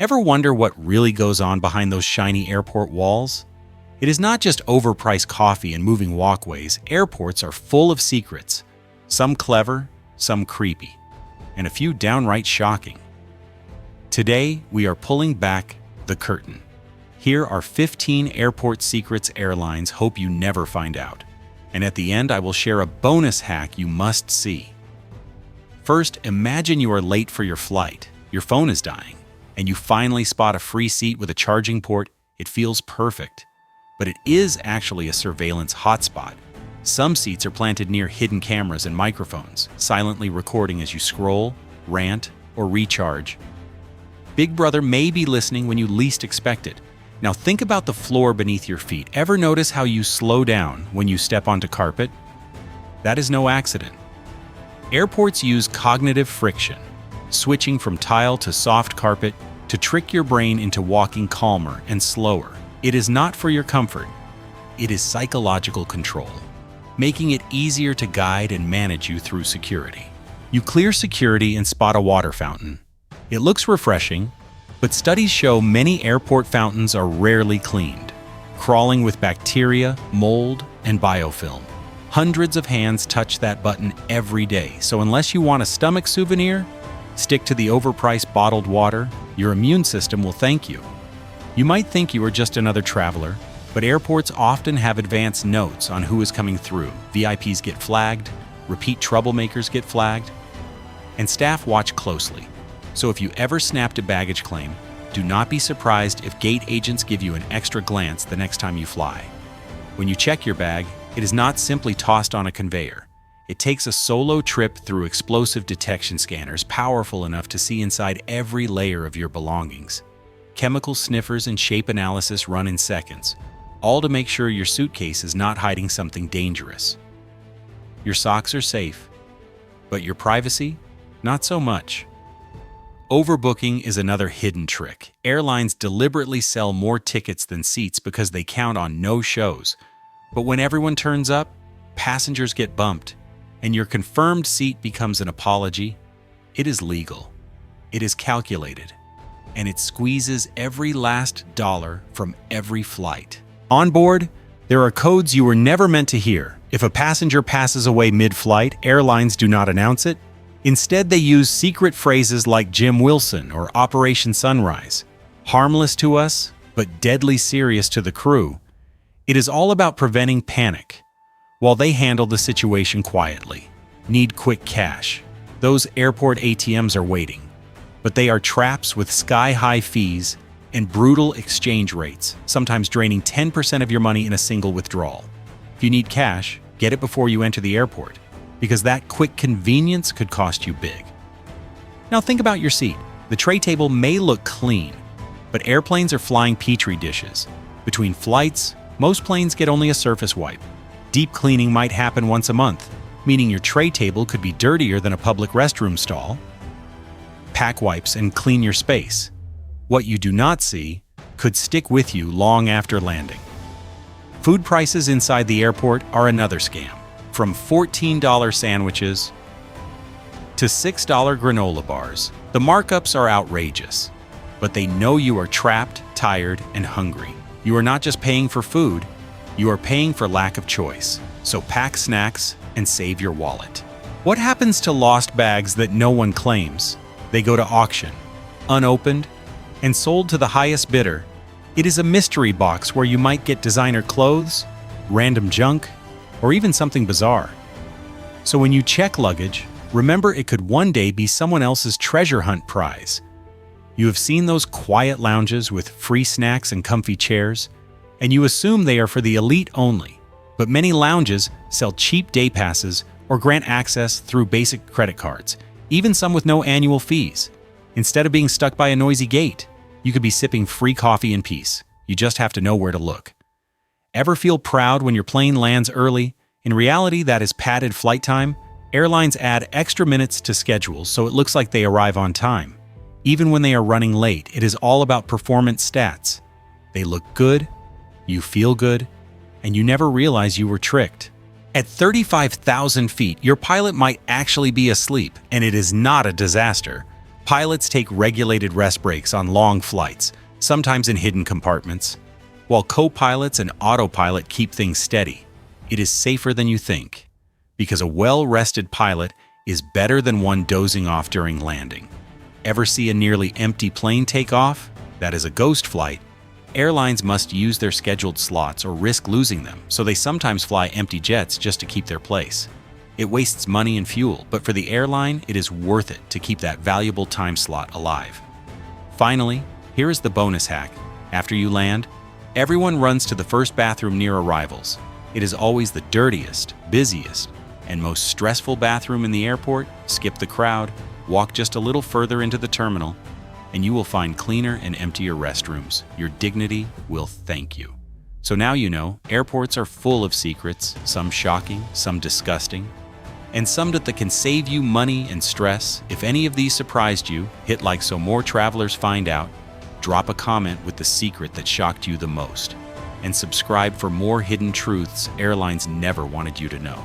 Ever wonder what really goes on behind those shiny airport walls? It is not just overpriced coffee and moving walkways. Airports are full of secrets, some clever, some creepy, and a few downright shocking. Today, we are pulling back the curtain. Here are 15 airport secrets airlines hope you never find out. And at the end, I will share a bonus hack you must see. First, imagine you are late for your flight. Your phone is dying, and you finally spot a free seat with a charging port. It feels perfect. But it is actually a surveillance hotspot. Some seats are planted near hidden cameras and microphones, silently recording as you scroll, rant, or recharge. Big Brother may be listening when you least expect it. Now think about the floor beneath your feet. Ever notice how you slow down when you step onto carpet? That is no accident. Airports use cognitive friction, switching from tile to soft carpet to trick your brain into walking calmer and slower. It is not for your comfort. It is psychological control, making it easier to guide and manage you through security. You clear security and spot a water fountain. It looks refreshing, but studies show many airport fountains are rarely cleaned, crawling with bacteria, mold, and biofilm. Hundreds of hands touch that button every day, so unless you want a stomach souvenir, stick to the overpriced bottled water. Your immune system will thank you. You might think you are just another traveler, but airports often have advanced notes on who is coming through. VIPs get flagged, repeat troublemakers get flagged, and staff watch closely. So if you ever snapped a baggage claim, do not be surprised if gate agents give you an extra glance the next time you fly. When you check your bag, it is not simply tossed on a conveyor. It takes a solo trip through explosive detection scanners powerful enough to see inside every layer of your belongings. Chemical sniffers and shape analysis run in seconds, all to make sure your suitcase is not hiding something dangerous. Your socks are safe, but your privacy? Not so much. Overbooking is another hidden trick. Airlines deliberately sell more tickets than seats because they count on no-shows. But when everyone turns up, passengers get bumped, and your confirmed seat becomes an apology. It is legal. It is calculated. And it squeezes every last dollar from every flight. On board, there are codes you were never meant to hear. If a passenger passes away mid-flight, airlines do not announce it. Instead, they use secret phrases like Jim Wilson or Operation Sunrise. Harmless to us, but deadly serious to the crew. It is all about preventing panic, while they handle the situation quietly. Need quick cash. Those airport ATMs are waiting, but they are traps with sky-high fees and brutal exchange rates, sometimes draining 10% of your money in a single withdrawal. If you need cash, get it before you enter the airport, because that quick convenience could cost you big. Now think about your seat. The tray table may look clean, but airplanes are flying petri dishes. Between flights, most planes get only a surface wipe. Deep cleaning might happen once a month, meaning your tray table could be dirtier than a public restroom stall. Pack wipes and clean your space. What you do not see could stick with you long after landing. Food prices inside the airport are another scam. From $14 sandwiches to $6 granola bars, the markups are outrageous. But they know you are trapped, tired, and hungry. You are not just paying for food, you are paying for lack of choice. So pack snacks and save your wallet. What happens to lost bags that no one claims? They go to auction, unopened, and sold to the highest bidder. It is a mystery box where you might get designer clothes, random junk, or even something bizarre. So when you check luggage, remember it could one day be someone else's treasure hunt prize. You have seen those quiet lounges with free snacks and comfy chairs, and you assume they are for the elite only. But many lounges sell cheap day passes or grant access through basic credit cards, even some with no annual fees. Instead of being stuck by a noisy gate, you could be sipping free coffee in peace. You just have to know where to look. Ever feel proud when your plane lands early? In reality, that is padded flight time. Airlines add extra minutes to schedules so it looks like they arrive on time. Even when they are running late, it is all about performance stats. They look good, you feel good, and you never realize you were tricked. At 35,000 feet, your pilot might actually be asleep, and it is not a disaster. Pilots take regulated rest breaks on long flights, sometimes in hidden compartments. While co-pilots and autopilot keep things steady, it is safer than you think, because a well-rested pilot is better than one dozing off during landing. Ever see a nearly empty plane take off? That is a ghost flight. Airlines must use their scheduled slots or risk losing them, so they sometimes fly empty jets just to keep their place. It wastes money and fuel, but for the airline, it is worth it to keep that valuable time slot alive. Finally, here is the bonus hack. After you land, everyone runs to the first bathroom near arrivals. It is always the dirtiest, busiest, and most stressful bathroom in the airport. Skip the crowd, walk just a little further into the terminal, and you will find cleaner and emptier restrooms. Your dignity will thank you. So now you know, airports are full of secrets, some shocking, some disgusting, and some that can save you money and stress. If any of these surprised you, hit like so more travelers find out, drop a comment with the secret that shocked you the most, and subscribe for more hidden truths airlines never wanted you to know.